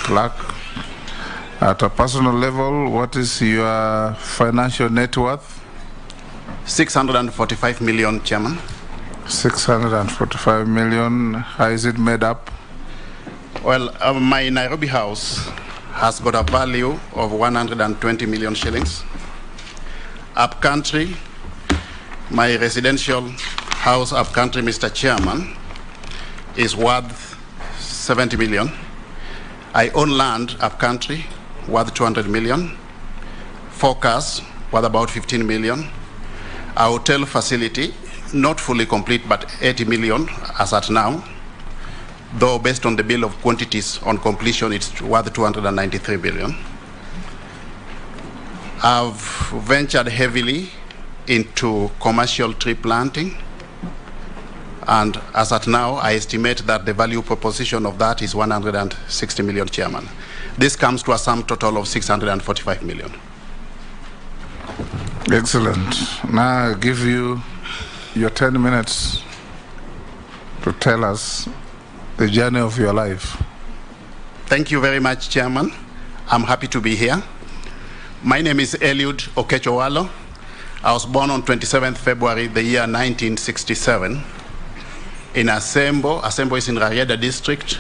clerk. At a personal level, what is your financial net worth? 645 million, Chairman. 645 million. How is it made up? Well, my Nairobi house has got a value of 120 million shillings. Upcountry, my residential house upcountry, Mr. Chairman, is worth 70 million. I own land upcountry worth 200 million. 4 cars worth about 15 million. A hotel facility, not fully complete, but 80 million as at now. Though based on the bill of quantities on completion, it's worth 293 billion. I've ventured heavily into commercial tree planting. And as at now, I estimate that the value proposition of that is 160 million, Chairman. This comes to a sum total of 645 million. Excellent. Now I give you your 10 minutes to tell us the journey of your life. Thank you very much, Chairman. I'm happy to be here. My name is Eliud Owalo. I was born on 27th February, the year 1967, in Asembo. Asembo is in Rarieda district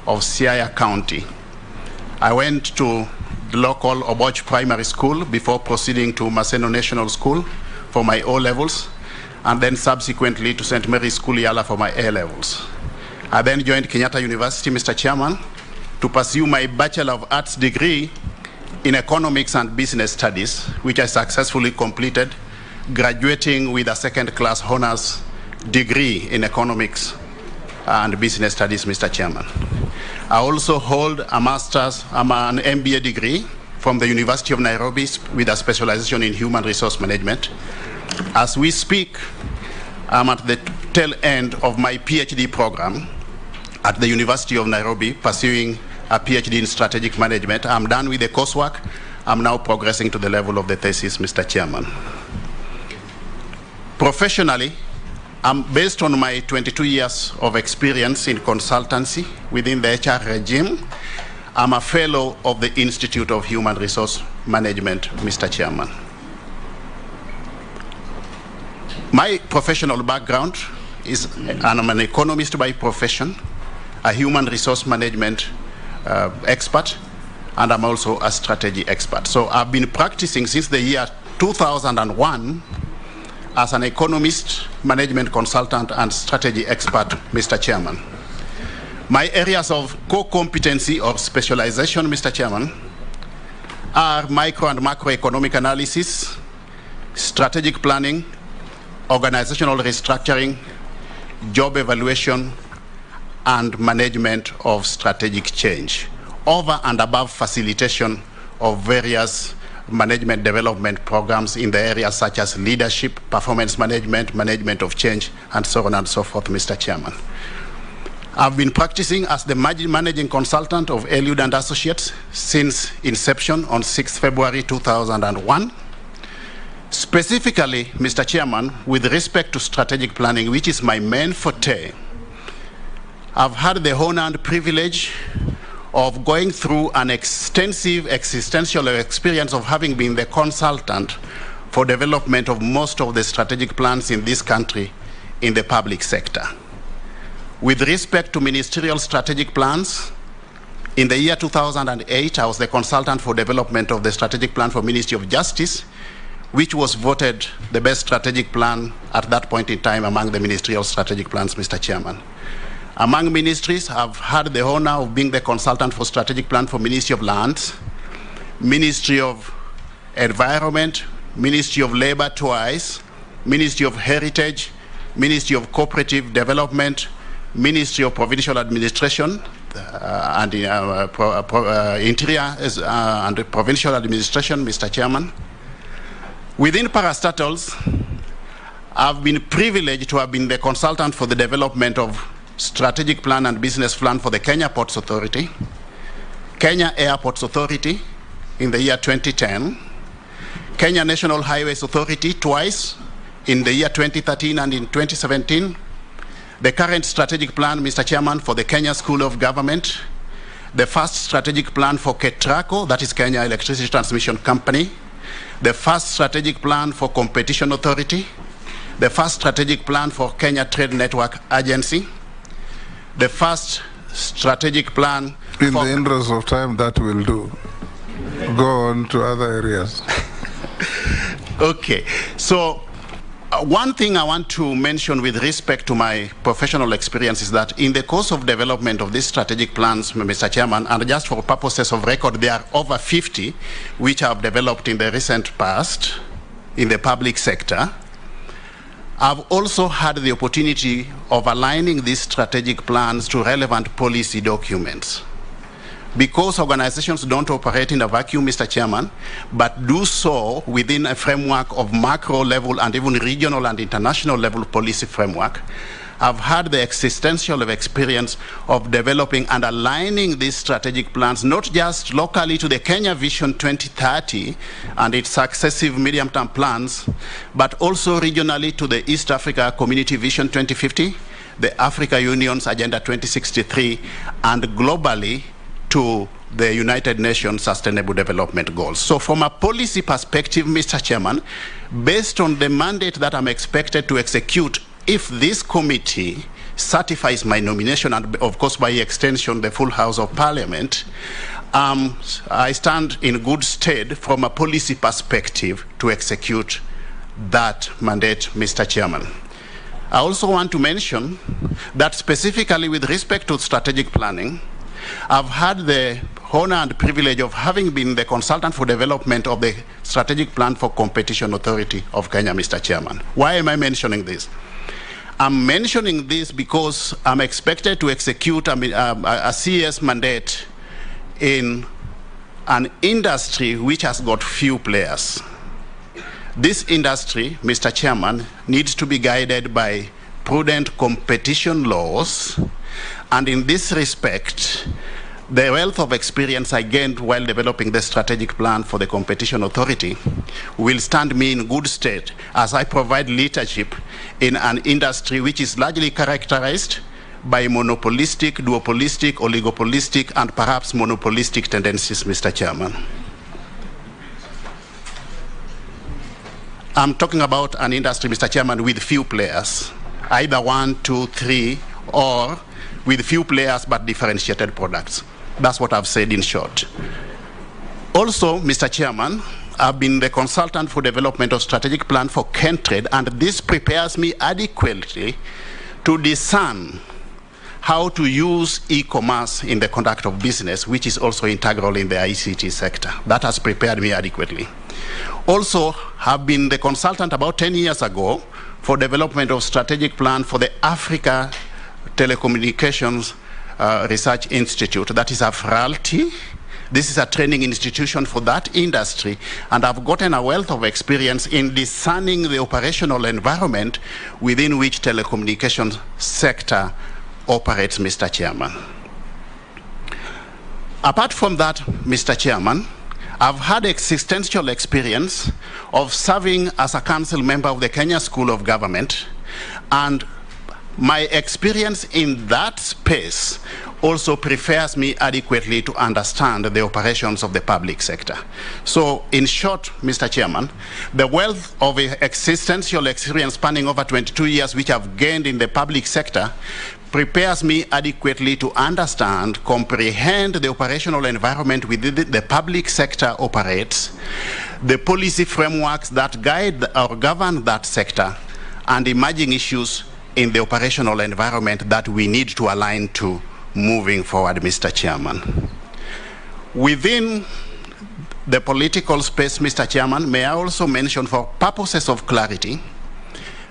of Siaya County. I went to the local Oboch Primary School before proceeding to Maseno National School for my O-levels, and then subsequently to St. Mary's School Yala for my A-levels. I then joined Kenyatta University, Mr. Chairman, to pursue my Bachelor of Arts degree in Economics and Business Studies, which I successfully completed, graduating with a second-class honors degree in Economics and Business Studies, Mr. Chairman. I also hold a master's, an MBA degree from the University of Nairobi with a specialization in human resource management. As we speak, I'm at the tail end of my PhD program at the University of Nairobi, pursuing a PhD in strategic management. I'm done with the coursework. I'm now progressing to the level of the thesis, Mr. Chairman. Professionally, based on my 22 years of experience in consultancy within the HR regime, I'm a fellow of the Institute of Human Resource Management, Mr. Chairman. My professional background is, I'm an economist by profession, a human resource management expert, and I'm also a strategy expert. So I've been practicing since the year 2001 as an economist, management consultant, and strategy expert, Mr. Chairman. My areas of core competency or specialization, Mr. Chairman, are micro and macroeconomic analysis, strategic planning, organizational restructuring, job evaluation, and management of strategic change, over and above facilitation of various management development programs in the areas such as leadership, performance management, management of change, and so on and so forth, Mr. Chairman. I've been practicing as the managing consultant of Eliud and Associates since inception on 6th February 2001. Specifically, Mr. Chairman, with respect to strategic planning, which is my main forte, I've had the honor and privilege of going through an extensive existential experience of having been the consultant for development of most of the strategic plans in this country in the public sector. With respect to ministerial strategic plans, in the year 2008, I was the consultant for development of the strategic plan for Ministry of Justice, which was voted the best strategic plan at that point in time among the ministerial strategic plans, Mr. Chairman. Among ministries, I've had the honor of being the consultant for strategic plan for Ministry of Lands, Ministry of Environment, Ministry of Labor twice, Ministry of Heritage, Ministry of Cooperative Development, Ministry of Provincial Administration, and Interior and Provincial Administration, Mr. Chairman. Within parastatals, I've been privileged to have been the consultant for the development of strategic plan and business plan for the Kenya Ports Authority, Kenya Airports Authority in the year 2010, Kenya National Highways Authority twice in the year 2013 and in 2017, the current strategic plan, Mr. Chairman, for the Kenya School of Government, the first strategic plan for KETRACO, that is Kenya Electricity Transmission Company, the first strategic plan for Competition Authority, the first strategic plan for Kenya Trade Network Agency, the first strategic plan. In the interest of time, that will do. Go on to other areas. Okay, so one thing I want to mention with respect to my professional experience is that in the course of development of these strategic plans, Mr. Chairman, and just for purposes of record, there are over 50 which have developed in the recent past in the public sector. I've also had the opportunity of aligning these strategic plans to relevant policy documents. Because organizations don't operate in a vacuum, Mr. Chairman, but do so within a framework of macro level and even regional and international level policy framework, I've had the existential experience of developing and aligning these strategic plans, not just locally to the Kenya Vision 2030 and its successive medium-term plans, but also regionally to the East Africa Community Vision 2050, the Africa Union's Agenda 2063, and globally to the United Nations Sustainable Development Goals. So from a policy perspective, Mr. Chairman, based on the mandate that I'm expected to execute, if this committee certifies my nomination, and of course by extension the full House of Parliament, I stand in good stead from a policy perspective to execute that mandate, Mr. Chairman. I also want to mention that specifically with respect to strategic planning, I've had the honor and privilege of having been the consultant for development of the strategic plan for Competition Authority of Kenya, Mr. Chairman. Why am I mentioning this? I'm mentioning this because I'm expected to execute a CS mandate in an industry which has got few players. This industry, Mr. Chairman, needs to be guided by prudent competition laws, and in this respect, the wealth of experience I gained while developing the strategic plan for the Competition Authority will stand me in good stead as I provide leadership in an industry which is largely characterized by monopolistic, duopolistic, oligopolistic, and perhaps monopolistic tendencies, Mr. Chairman. I'm talking about an industry, Mr. Chairman, with few players, either 1, 2, 3, or with few players but differentiated products. That's what I've said in short. Also, Mr. Chairman, I've been the consultant for development of strategic plan for Kentrade, and this prepares me adequately to discern how to use e-commerce in the conduct of business, which is also integral in the ICT sector. That has prepared me adequately. Also, have been the consultant about 10 years ago for development of strategic plan for the Africa Telecommunications Research Institute, that is AFRALTI. This is a training institution for that industry, and I've gotten a wealth of experience in discerning the operational environment within which telecommunications sector operates, Mr. Chairman. Apart from that, Mr. Chairman, I've had existential experience of serving as a council member of the Kenya School of Government, and my experience in that space also prepares me adequately to understand the operations of the public sector. So, in short, Mr. Chairman, the wealth of existential experience spanning over 22 years which I've gained in the public sector prepares me adequately to understand, comprehend the operational environment within the public sector operates, the policy frameworks that guide or govern that sector, and emerging issues in the operational environment that we need to align to moving forward, Mr. Chairman. Within the political space, Mr. Chairman, may I also mention, for purposes of clarity,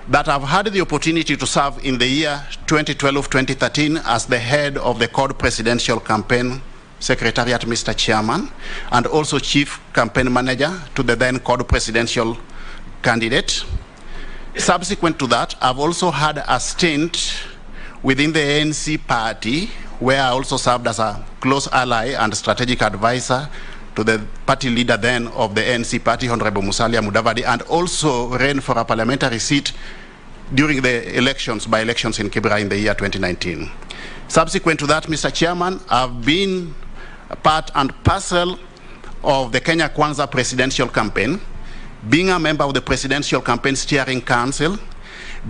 that I've had the opportunity to serve in the year 2012-2013 as the head of the CORD Presidential Campaign Secretariat, Mr. Chairman, and also Chief Campaign Manager to the then CORD Presidential candidate. Subsequent to that, I've also had a stint within the ANC party, where I also served as a close ally and strategic advisor to the party leader then of the ANC party, Honorable Musalia Mudavadi, and also ran for a parliamentary seat during the elections, by-elections in Kibra in the year 2019. Subsequent to that, Mr. Chairman, I've been part and parcel of the Kenya Kwanza presidential campaign, being a member of the Presidential Campaign Steering Council,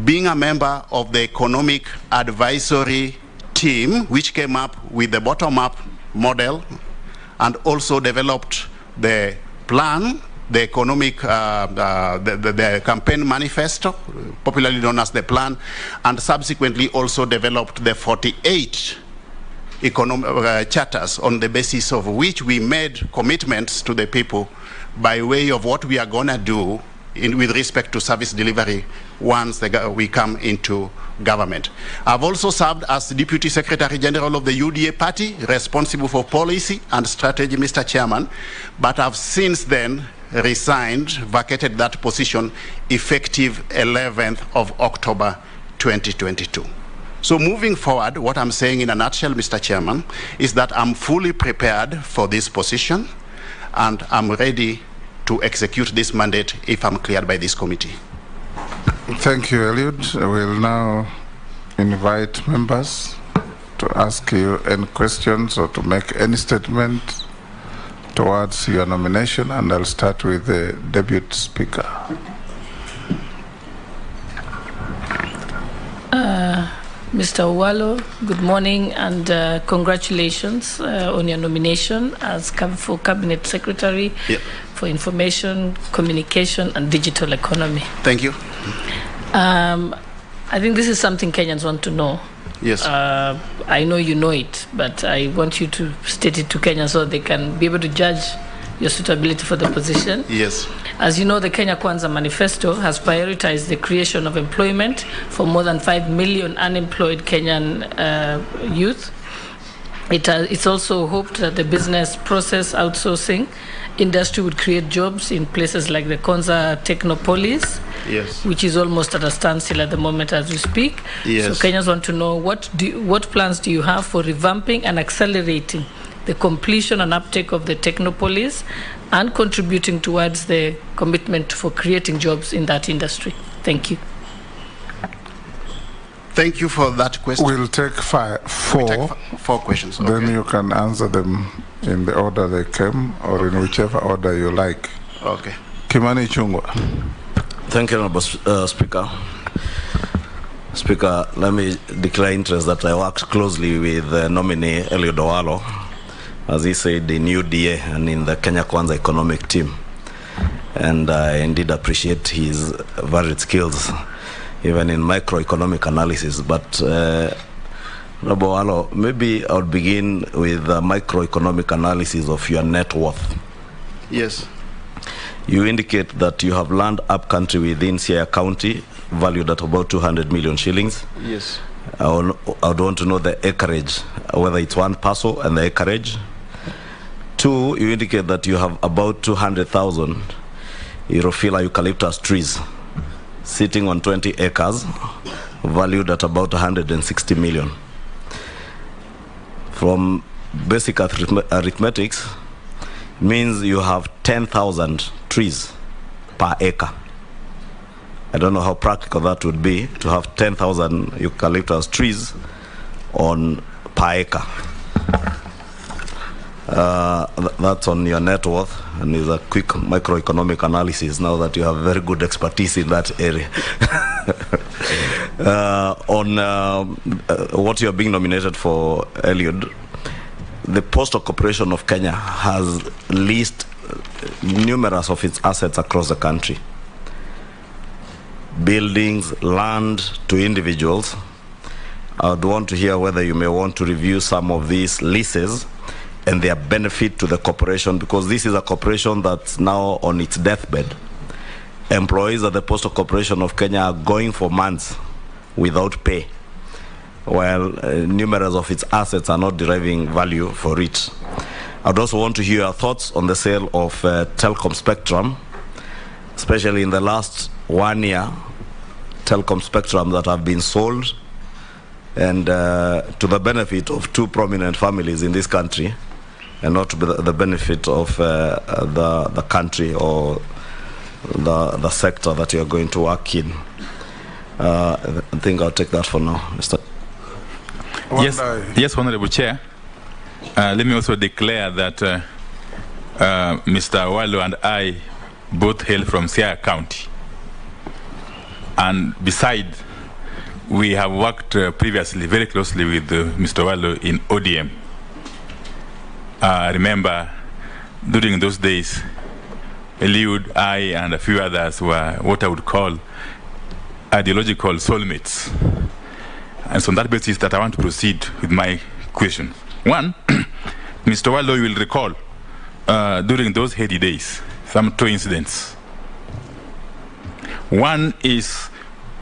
being a member of the Economic Advisory Team, which came up with the bottom-up model and also developed the plan, the economic, the campaign manifesto, popularly known as the plan, and subsequently also developed the 48 charters on the basis of which we made commitments to the people by way of what we are going to do with respect to service delivery once we come into government. I've also served as Deputy Secretary General of the UDA party, responsible for policy and strategy, Mr. Chairman, but I've since then resigned, vacated that position effective 11th of October 2022. So moving forward, what I'm saying in a nutshell, Mr. Chairman, is that I'm fully prepared for this position and I'm ready to execute this mandate if I'm cleared by this committee. Thank you, Eliud. I will now invite members to ask you any questions or to make any statement towards your nomination, and I'll start with the Deputy Speaker. Mr. Owalo, good morning and congratulations on your nomination as for Cabinet Secretary for Information, Communication and Digital Economy. Thank you. I think this is something Kenyans want to know. Yes. I know you know it, but I want you to state it to Kenyans so they can be able to judge your suitability for the position. Yes. As you know, the Kenya Kwanza Manifesto has prioritized the creation of employment for more than 5 million unemployed Kenyan youth. It's also hoped that the business process outsourcing industry would create jobs in places like the Konza Technopolis, yes, which is almost at a standstill at the moment as we speak. Yes. So Kenyans want to know what plans do you have for revamping and accelerating the completion and uptake of the Technopolis and contributing towards the commitment for creating jobs in that industry. Thank you. Thank you for that question. We'll take four questions. Then Okay. you can answer them in the order they came or in whichever order you like. Okay. Kimani Chungwa. Thank you, Honorable Speaker. Speaker, let me declare interest that I worked closely with nominee Eliud Owalo, as he said, in UDA and in the Kenya Kwanza economic team. And I indeed appreciate his varied skills, even in microeconomic analysis. But Honorable Owalo, maybe I'll begin with the microeconomic analysis of your net worth. Yes. You indicate that you have land up country within Siaya County, valued at about 200 million shillings. Yes. I would want to know the acreage, whether it's one parcel and the acreage. 2, you indicate that you have about 200,000 Europhila eucalyptus trees sitting on 20 acres, valued at about 160 million. From basic arithmetics, means you have 10,000 trees per acre. I don't know how practical that would be to have 10,000 eucalyptus trees on per acre. That's on your net worth, and is a quick microeconomic analysis now that you have very good expertise in that area. On what you're being nominated for, Eliud, the Postal Corporation of Kenya has leased numerous of its assets across the country. Buildings, land to individuals. I would want to hear whether you may want to review some of these leases and their benefit to the corporation, because this is a corporation that's now on its deathbed. Employees at the Postal Corporation of Kenya are going for months without pay, while numerous of its assets are not deriving value for it. I'd also want to hear your thoughts on the sale of telecom spectrum, especially in the last 1 year, telecom spectrum that have been sold, and to the benefit of 2 prominent families in this country, and not to the benefit of the country or the sector that you're going to work in. I think I'll take that for now, Mr. Yes, Honorable Chair. let me also declare that Mr. Owalo and I both hail from Siaya County. And besides, we have worked previously very closely with Mr. Owalo in ODM. Remember, during those days, Eliud, I, and a few others were what I would call ideological soulmates. And so on that basis that I want to proceed with my question. One, Mr. Owalo, you will recall during those heady days, some two incidents. One is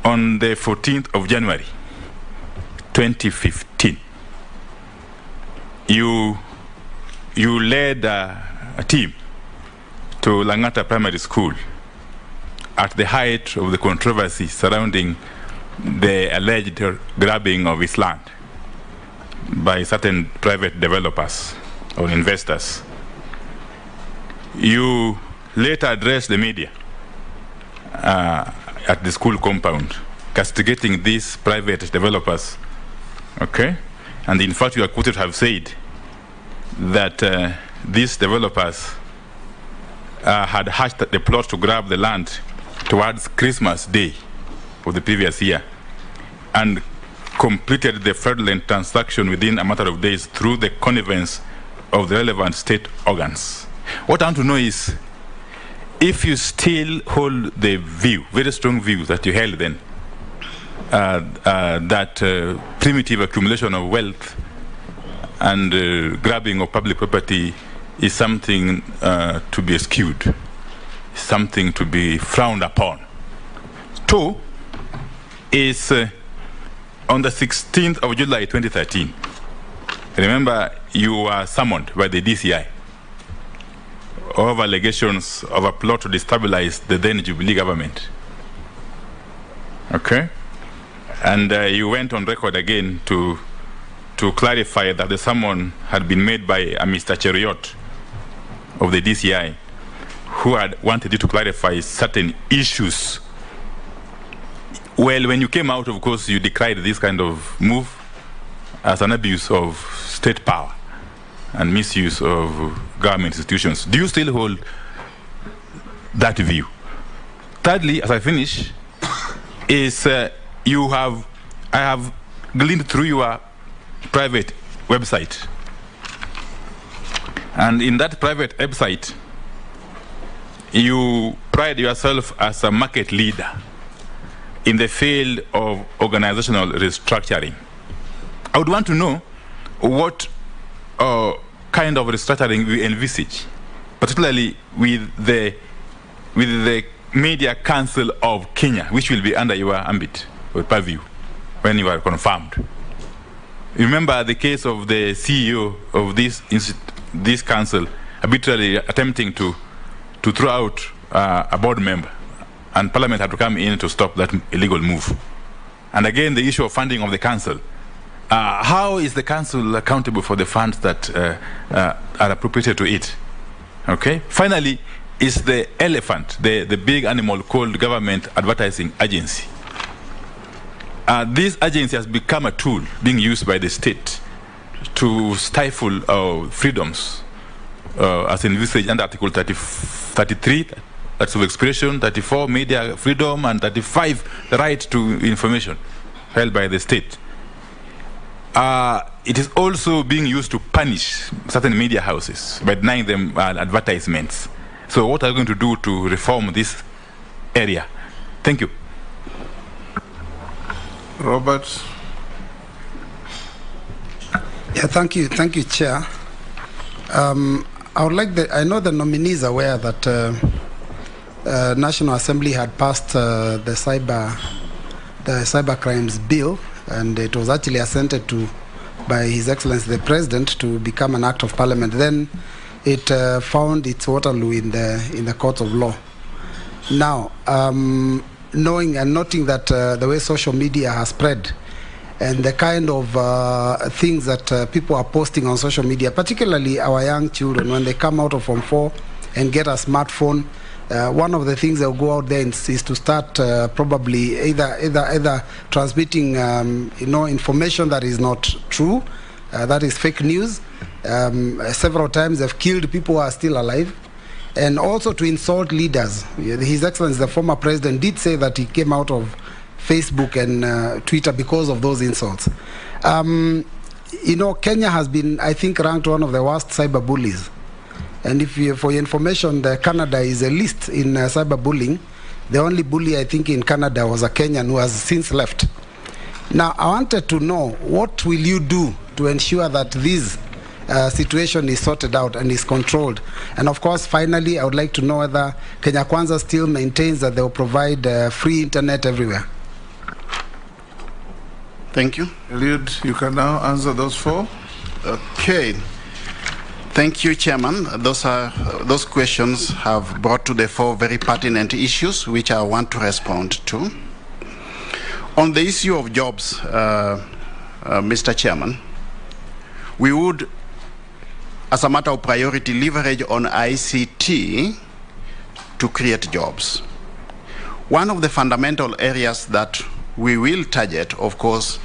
on the 14th of January, 2015. You led a team to Langata Primary School at the height of the controversy surrounding the alleged grabbing of its land by certain private developers or investors. You later addressed the media at the school compound, castigating these private developers, okay? And in fact, you are quoted to have said that these developers had hatched the plot to grab the land towards Christmas Day of the previous year and completed the fraudulent transaction within a matter of days through the connivance of the relevant state organs. What I want to know is, if you still hold the view, very strong view that you held then, that primitive accumulation of wealth and grabbing of public property is something to be eschewed, something to be frowned upon. Two is on the 16th of July 2013, remember you were summoned by the DCI over allegations of a plot to destabilize the then Jubilee government. Okay? And you went on record again to clarify that the summon had been made by a Mr. Cheruiyot of the DCI, who had wanted you to clarify certain issues. Well, when you came out, of course, you decried this kind of move as an abuse of state power and misuse of government institutions. Do you still hold that view? Thirdly, as I finish, is I have gleaned through your private website. And in that private website, you pride yourself as a market leader in the field of organizational restructuring. I would want to know what kind of restructuring we envisage, particularly with the Media Council of Kenya, which will be under your ambit or purview when you are confirmed. Remember the case of the CEO of this council arbitrarily attempting to throw out a board member, and Parliament had to come in to stop that illegal move. And again, the issue of funding of the council. How is the council accountable for the funds that are appropriated to it? Okay. Finally, is the elephant, the big animal called Government Advertising Agency. This agency has become a tool being used by the state to stifle freedoms as envisaged under Article 33, that's of expression, 34, media freedom, and 35, the right to information held by the state. It is also being used to punish certain media houses by denying them advertisements. So what are you going to do to reform this area? Thank you. Robert. Yeah, thank you, Chair. I would like I know the nominees are aware that National Assembly had passed the cyber crimes bill, and it was actually assented to by His Excellency the President to become an act of Parliament. Then it found its Waterloo in the court of law. Now, knowing and noting that the way social media has spread and the kind of things that people are posting on social media, particularly our young children, when they come out of Form 4 and get a smartphone, one of the things they'll go out there is to start probably either transmitting information that is not true, that is fake news, Several times they've killed people who are still alive, and also to insult leaders. His Excellency, the former president, did say that he came out of Facebook and Twitter because of those insults. You know, Kenya has been, I think, ranked one of the worst cyber bullies. And if you, for your information, Canada is a list in cyberbullying. The only bully, I think, in Canada was a Kenyan who has since left. Now, I wanted to know, what will you do to ensure that this situation is sorted out and is controlled? And of course, finally, I would like to know whether Kenya Kwanza still maintains that they will provide free internet everywhere. Thank you. Eliud, you can now answer those 4. Okay. Thank you, Chairman. Those questions have brought to the fore very pertinent issues which I want to respond to. On the issue of jobs, Mr. Chairman, we would, as a matter of priority, leverage on ICT to create jobs. One of the fundamental areas that we will target, of course,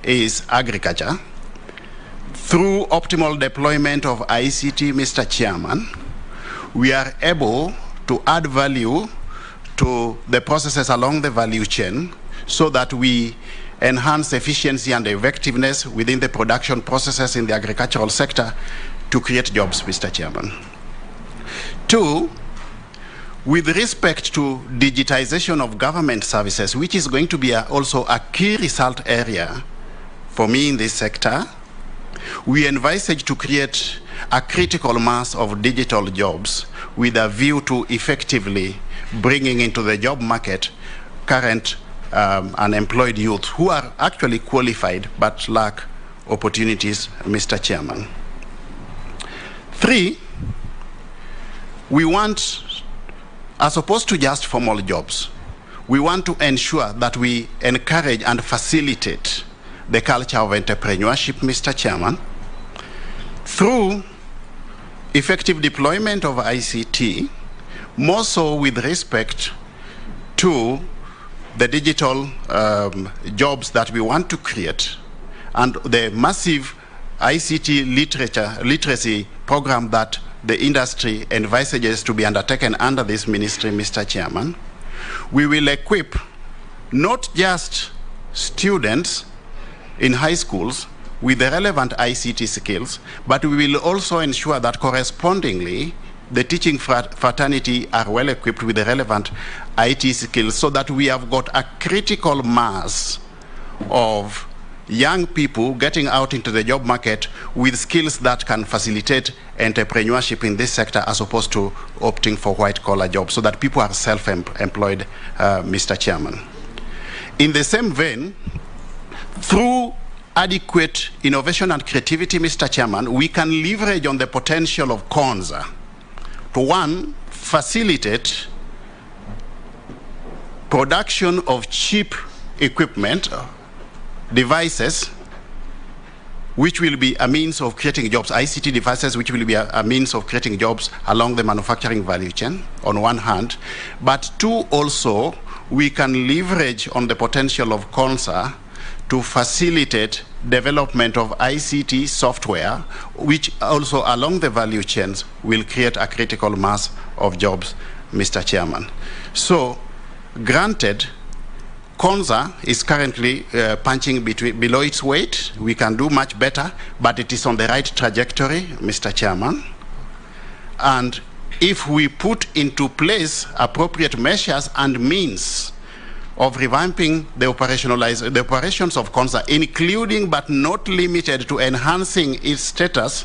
is agriculture. Through optimal deployment of ICT, Mr. Chairman, we are able to add value to the processes along the value chain so that we enhance efficiency and effectiveness within the production processes in the agricultural sector to create jobs, Mr. Chairman. 2, with respect to digitization of government services, which is going to be also a key result area for me in this sector, we envisage to create a critical mass of digital jobs with a view to effectively bringing into the job market current unemployed youth who are actually qualified but lack opportunities, Mr. Chairman. 3, we want, as opposed to just formal jobs, we want to ensure that we encourage and facilitate the culture of entrepreneurship, Mr. Chairman, through effective deployment of ICT, more so with respect to the digital jobs that we want to create, and the massive ICT literacy program that the industry envisages to be undertaken under this ministry, Mr. Chairman. We will equip not just students in high schools with the relevant ICT skills, but we will also ensure that correspondingly the teaching fraternity are well equipped with the relevant IT skills so that we have got a critical mass of young people getting out into the job market with skills that can facilitate entrepreneurship in this sector as opposed to opting for white-collar jobs, so that people are self-employed, Mr. Chairman. In the same vein, through adequate innovation and creativity, Mr. Chairman, we can leverage on the potential of Konza to, 1, facilitate production of cheap equipment, devices, which will be a means of creating jobs, ICT devices, which will be a means of creating jobs along the manufacturing value chain, on one hand. But 2, also, we can leverage on the potential of Konza to facilitate development of ICT software, which also along the value chains will create a critical mass of jobs, Mr. Chairman. So, granted, Konza is currently punching below its weight. We can do much better, but it is on the right trajectory, Mr. Chairman. And if we put into place appropriate measures and means of revamping the operations of Konza, including but not limited to enhancing its status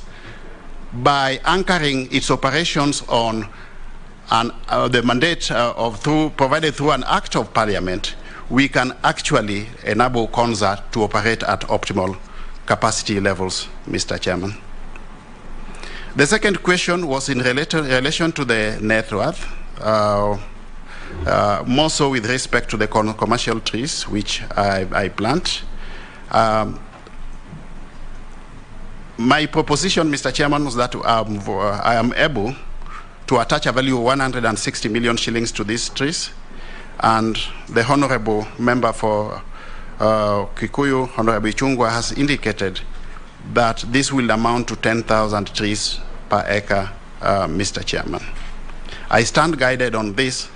by anchoring its operations on the mandate provided through an act of parliament, we can actually enable Konza to operate at optimal capacity levels, Mr. Chairman. The second question was in relation to the Networth, more so with respect to the commercial trees which I plant. My proposition, Mr. Chairman, was that I am able to attach a value of 160 million shillings to these trees, and the Honorable Member for Kikuyu, Honorable Chungwa, has indicated that this will amount to 10,000 trees per acre, Mr. Chairman. I stand guided on this,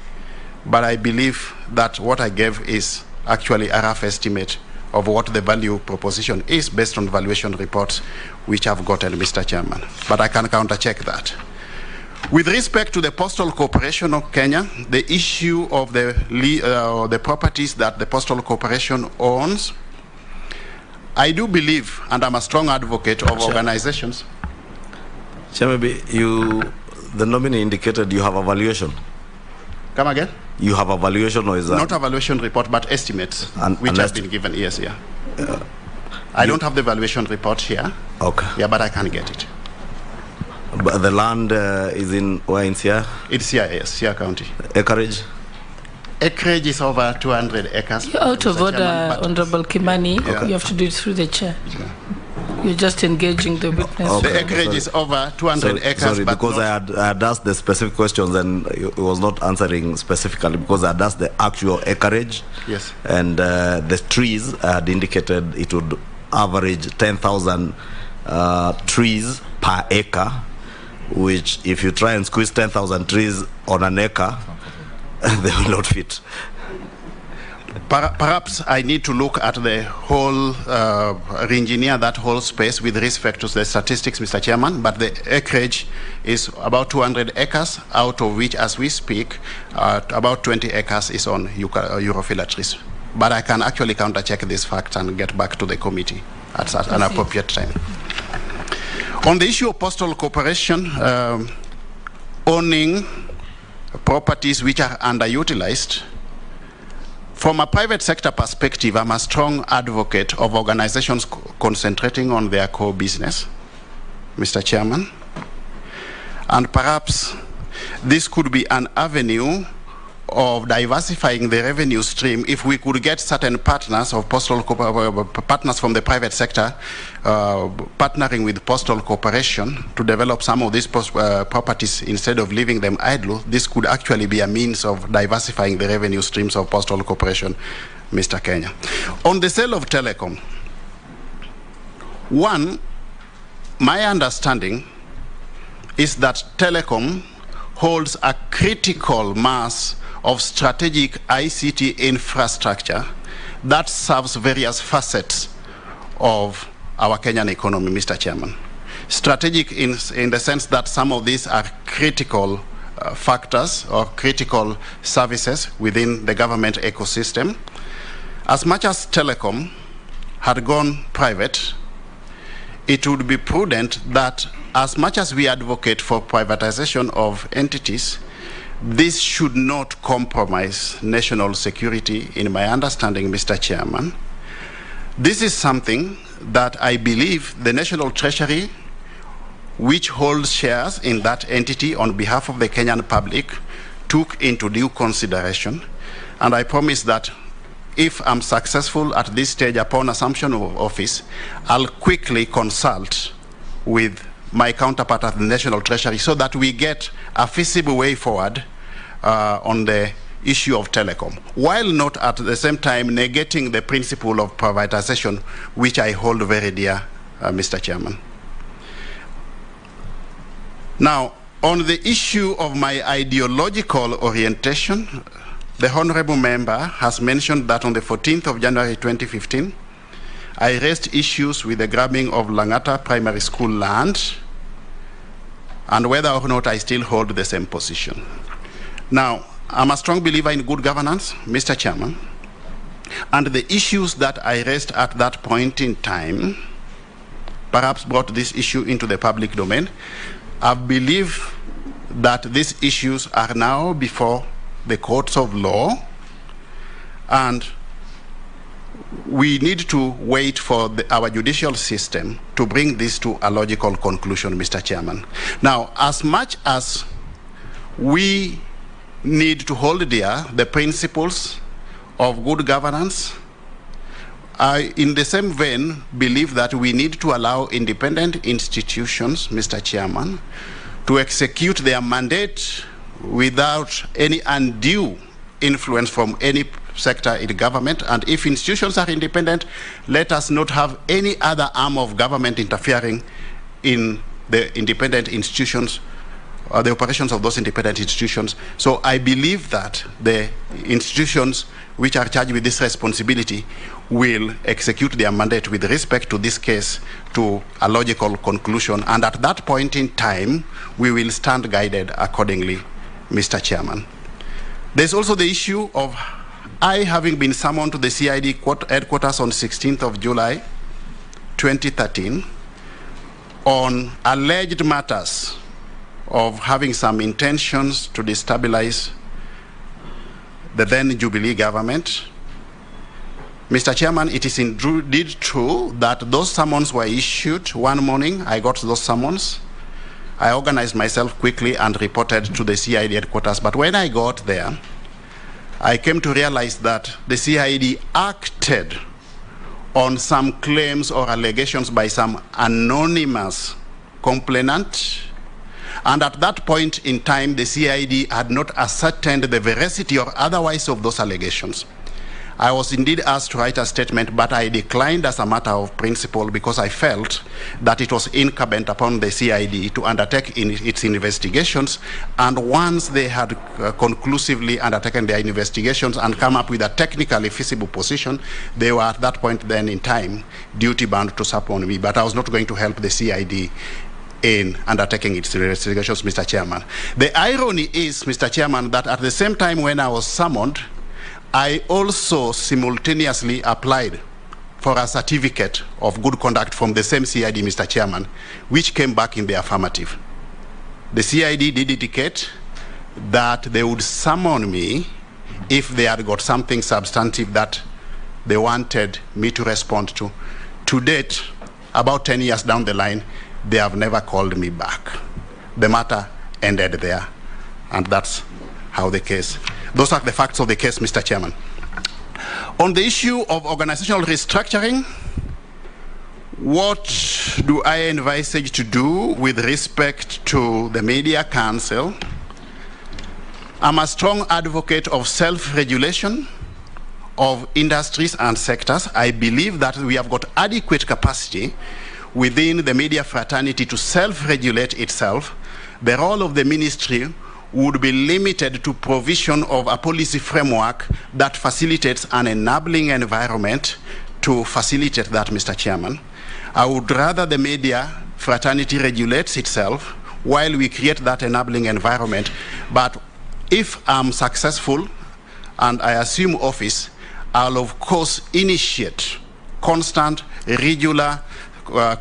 but I believe that what I gave is actually a rough estimate of what the value proposition is based on valuation reports which I've gotten, Mr. Chairman. But I can counter-check that. With respect to the Postal Corporation of Kenya, the issue of the properties that the Postal Corporation owns, I do believe, and I'm a strong advocate of organizations. Chairman, the nominee indicated you have a valuation. Come again? You have a valuation, or is that? Not a valuation report, but estimates, which have been given, yes, yeah. I don't have the valuation report here. Okay. Yeah, but I can get it. But the land is in where, in Sia? It's Sia, yes, Sia County. Acreage? Acreage is over 200 acres. You're out of order, Honorable Kimani. Yeah. You have to do it through the chair. Yeah. You're just engaging the witness. Okay. The acreage is over 200 acres. Sorry, but because I had asked the specific questions and it was not answering specifically, because I had asked the actual acreage. Yes. And the trees, I had indicated it would average 10,000 trees per acre, which if you try and squeeze 10,000 trees on an acre, they will not fit. Perhaps I need to look at the whole, re-engineer that whole space with respect to the statistics, Mr. Chairman, but the acreage is about 200 acres, out of which, as we speak, about 20 acres is on Europhila trees. But I can actually counter-check this fact and get back to the committee at an appropriate time. On the issue of Postal Corporation owning properties which are underutilized, from a private sector perspective, I'm a strong advocate of organizations concentrating on their core business, Mr. Chairman. And perhaps this could be an avenue of diversifying the revenue stream if we could get certain partners of partners from the private sector partnering with Postal Corporation to develop some of these properties instead of leaving them idle. This could actually be a means of diversifying the revenue streams of Postal Corporation, Mr. Kenya. On the sale of telecom, one, my understanding is that telecom holds a critical mass of strategic ICT infrastructure that serves various facets of our Kenyan economy, Mr. Chairman. Strategic in the sense that some of these are critical factors or critical services within the government ecosystem. As much as telecom had gone private, it would be prudent that as much as we advocate for privatization of entities, this should not compromise national security, in my understanding, Mr. Chairman. This is something that I believe the National Treasury, which holds shares in that entity on behalf of the Kenyan public, took into due consideration. And I promise that if I'm successful at this stage upon assumption of office, I'll quickly consult with my counterpart at the National Treasury so that we get a feasible way forward on the issue of telecom, while not at the same time negating the principle of privatization, which I hold very dear, Mr. Chairman. Now, on the issue of my ideological orientation, the honorable member has mentioned that on the 14th of January 2015, I raised issues with the grabbing of Langata Primary School land and whether or not I still hold the same position. Now, I'm a strong believer in good governance, Mr. Chairman, and the issues that I raised at that point in time perhaps brought this issue into the public domain. I believe that these issues are now before the courts of law, and we need to wait for our judicial system to bring this to a logical conclusion, Mr. Chairman. Now, as much as we need to hold dear the principles of good governance, I, in the same vein, believe that we need to allow independent institutions, Mr. Chairman, to execute their mandate without any undue influence from any sector in government, and if institutions are independent, let us not have any other arm of government interfering in the independent institutions, or the operations of those independent institutions. So I believe that the institutions which are charged with this responsibility will execute their mandate with respect to this case to a logical conclusion, and at that point in time, we will stand guided accordingly, Mr. Chairman. There's also the issue of I having been summoned to the CID headquarters on 16th of July 2013 on alleged matters of having some intentions to destabilize the then Jubilee government. Mr. Chairman, it is indeed true that those summons were issued one morning. I got those summons. I organized myself quickly and reported to the CID headquarters. But when I got there, I came to realize that the CID acted on some claims or allegations by some anonymous complainant. And at that point in time, the CID had not ascertained the veracity or otherwise of those allegations. I was indeed asked to write a statement, but I declined as a matter of principle because I felt that it was incumbent upon the CID to undertake its investigations, and once they had conclusively undertaken their investigations and come up with a technically feasible position, they were at that point then in time duty-bound to support me, but I was not going to help the CID in undertaking its investigations, Mr. Chairman. The irony is, Mr. Chairman, that at the same time when I was summoned, I also simultaneously applied for a certificate of good conduct from the same CID, Mr. Chairman, which came back in the affirmative. The CID did indicate that they would summon me if they had got something substantive that they wanted me to respond to. To date, about 10 years down the line, they have never called me back. The matter ended there, and that's how the case. Those are the facts of the case, Mr. Chairman. On the issue of organizational restructuring, what do I envisage to do with respect to the Media Council? I'm a strong advocate of self-regulation of industries and sectors. I believe that we have got adequate capacity within the media fraternity to self-regulate itself. The role of the ministry would be limited to provision of a policy framework that facilitates an enabling environment to facilitate that, Mr. Chairman. I would rather the media fraternity regulates itself while we create that enabling environment. But if I'm successful and I assume office, I'll of course initiate constant, regular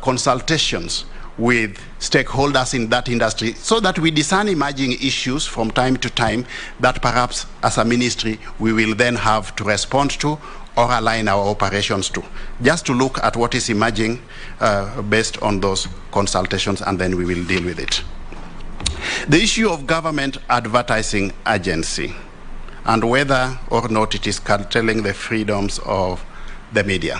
consultations with stakeholders in that industry so that we discern emerging issues from time to time that perhaps as a ministry we will then have to respond to or align our operations to. Just to look at what is emerging based on those consultations, and then we will deal with it. The issue of government advertising agency and whether or not it is curtailing the freedoms of the media.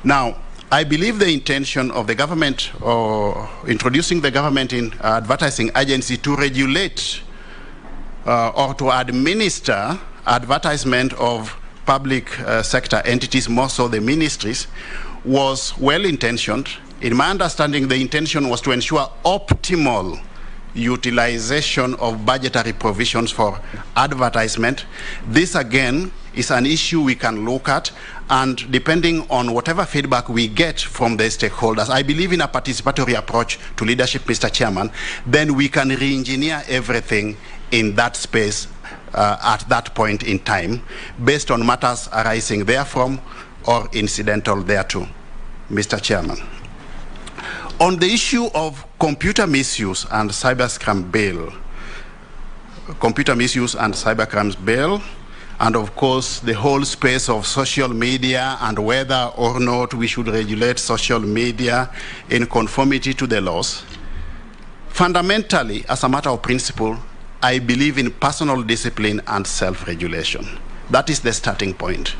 Now, I believe the intention of the government, or introducing the government in advertising agency to regulate or to administer advertisement of public sector entities, more so the ministries, was well-intentioned. In my understanding, the intention was to ensure optimal utilization of budgetary provisions for advertisement. This again is an issue we can look at, and depending on whatever feedback we get from the stakeholders, I believe in a participatory approach to leadership, Mr. Chairman, then we can re-engineer everything in that space at that point in time, based on matters arising therefrom or incidental thereto, Mr. Chairman. On the issue of computer misuse and cybercrime bill, and of course the whole space of social media and whether or not we should regulate social media in conformity to the laws, fundamentally, as a matter of principle, I believe in personal discipline and self-regulation. That is the starting point.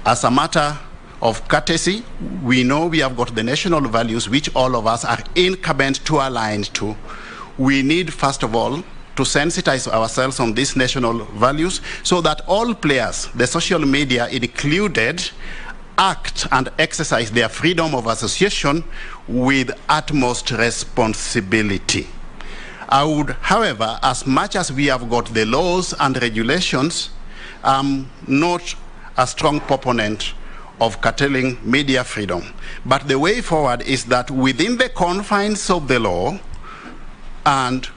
As a matter of courtesy, we know we have got the national values which all of us are incumbent to align to. We need, first of all, to sensitize ourselves on these national values so that all players, the social media included, act and exercise their freedom of association with utmost responsibility. I would, however, as much as we have got the laws and regulations, not a strong proponent of curtailing media freedom. But the way forward is that within the confines of the law and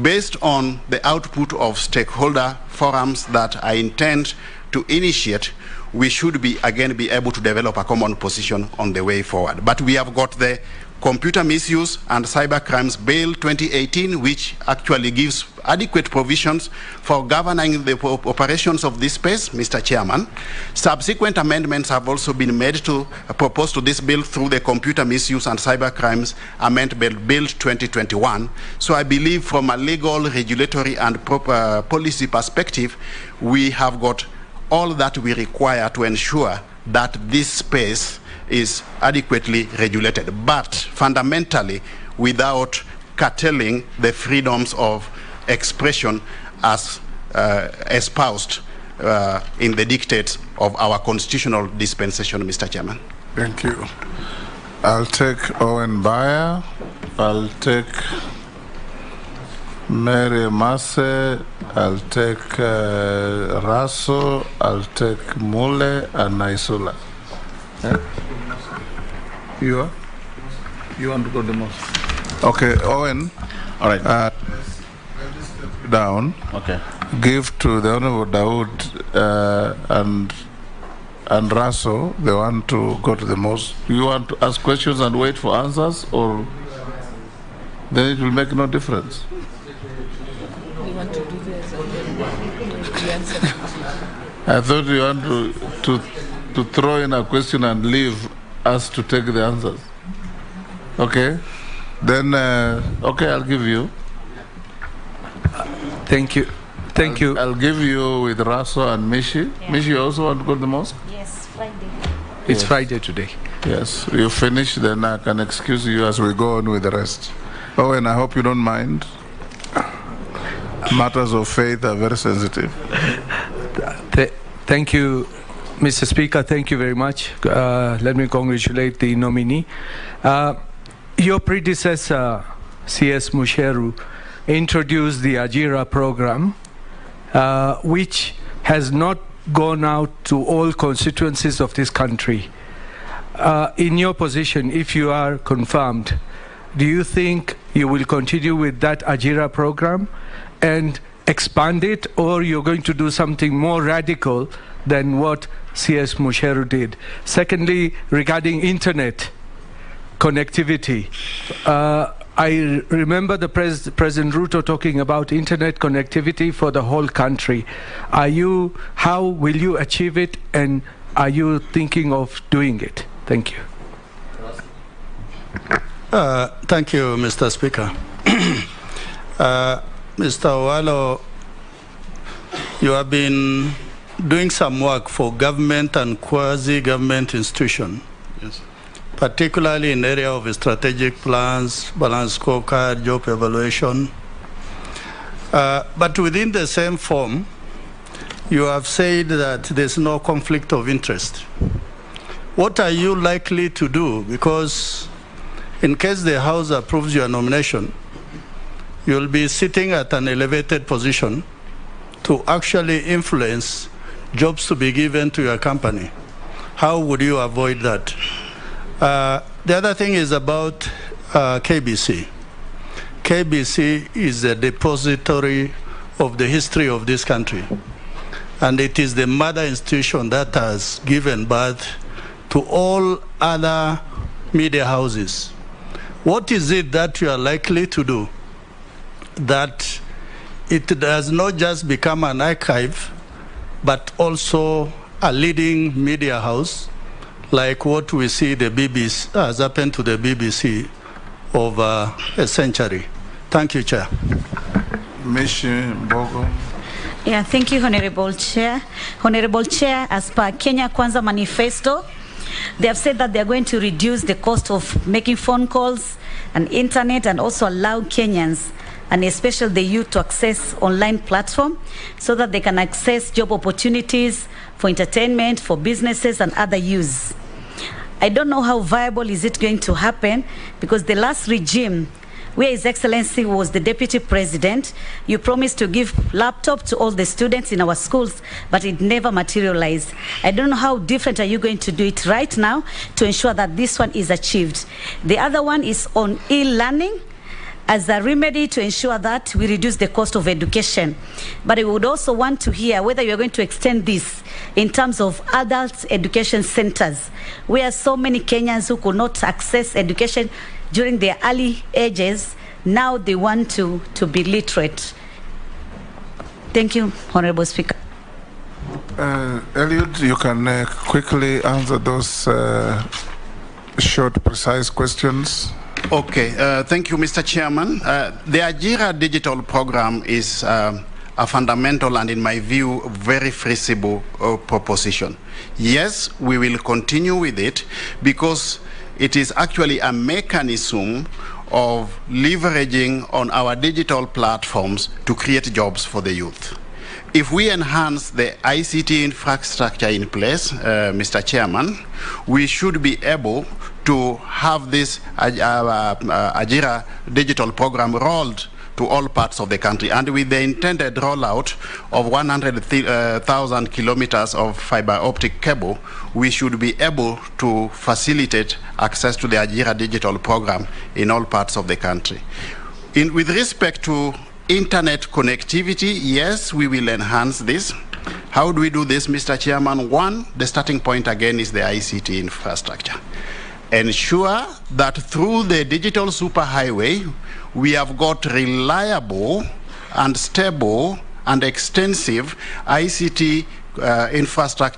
based on the output of stakeholder forums that I intend to initiate, we should be able to develop a common position on the way forward. But we have got the Computer Misuse and Cybercrimes Bill 2018, which actually gives adequate provisions for governing the operations of this space, Mr. Chairman. Subsequent amendments have also been made to propose to this bill through the Computer Misuse and Cybercrimes Amendment Bill 2021. So I believe from a legal, regulatory, and proper policy perspective, we have got all that we require to ensure that this space is adequately regulated, but fundamentally without curtailing the freedoms of expression as espoused in the dictates of our constitutional dispensation, Mr. Chairman. Thank you. I'll take Owen Bayer. I'll take Mary Masse. I'll take Raso. I'll take Mule and Naisula. You are? You want to go the most? Okay, Owen. All right. Let us step down. Okay. Give to the Honorable Dawood and Raso, they want to go to the most. You want to ask questions and wait for answers, or then it will make no difference? We want to do this and then answer. I thought you want to throw in a question and leave us to take the answers. Okay? Then, okay, I'll give you. Thank you. Thank you. I'll give you with Raso and Mishi. Yeah. Mishi, you also want to go to the mosque? Yes, Friday. It's Friday today. Yes. You finish, then I can excuse you as we go on with the rest. Oh, and I hope you don't mind. Matters of faith are very sensitive. Thank you, Mr. Speaker. Thank you very much. Let me congratulate the nominee. Your predecessor, C.S. Musheru, introduced the Ajira program, which has not gone out to all constituencies of this country. In your position, if you are confirmed, do you think you will continue with that Ajira program and expand it, or you're going to do something more radical than what C.S. Musheru did? Secondly, regarding internet connectivity, I remember the President Ruto talking about internet connectivity for the whole country. How will you achieve it, and are you thinking of doing it? Thank you. Thank you, Mr. Speaker. Mr. Owalo, you have been doing some work for government and quasi-government institutions. Yes. Particularly in the area of strategic plans, balanced scorecard, job evaluation. But within the same form, you have said that there's no conflict of interest. What are you likely to do? Because in case the House approves your nomination, you'll be sitting at an elevated position to actually influence jobs to be given to your company. How would you avoid that? The other thing is about KBC. KBC is a depository of the history of this country. And it is the mother institution that has given birth to all other media houses. What is it that you are likely to do that it does not just become an archive, but also a leading media house, like what we see the BBC has happened to the BBC over a century? Thank you, Chair. Mishi Mbogo. Yeah, thank you, Honorable Chair. Honorable Chair, as per Kenya Kwanza Manifesto, they have said that they are going to reduce the cost of making phone calls and internet, and also allow Kenyans and especially the youth to access online platform so that they can access job opportunities for entertainment, for businesses and other use. I don't know how viable is it going to happen, because the last regime where His Excellency was the Deputy President, you promised to give laptop to all the students in our schools, but it never materialized. I don't know how different are you going to do it right now to ensure that this one is achieved. The other one is on e-learning as a remedy to ensure that we reduce the cost of education. But I would also want to hear whether you're going to extend this in terms of adult education centers, where so many Kenyans who could not access education during their early ages, now they want to be literate. Thank you, Honorable Speaker. Eliud, you can quickly answer those short, precise questions. Okay, thank you, Mr. Chairman. The Ajira digital program is a fundamental and, in my view, very feasible proposition. Yes, we will continue with it because it is actually a mechanism of leveraging on our digital platforms to create jobs for the youth. If we enhance the ICT infrastructure in place, Mr. Chairman, we should be able to have this Ajira digital program rolled to all parts of the country. And with the intended rollout of 100,000 kilometers of fiber optic cable, we should be able to facilitate access to the Ajira digital program in all parts of the country. With respect to internet connectivity, yes, we will enhance this. How do we do this, Mr. Chairman? One, the starting point again is the ICT infrastructure. Ensure that through the digital superhighway, we have got reliable and stable and extensive ICT infrastructure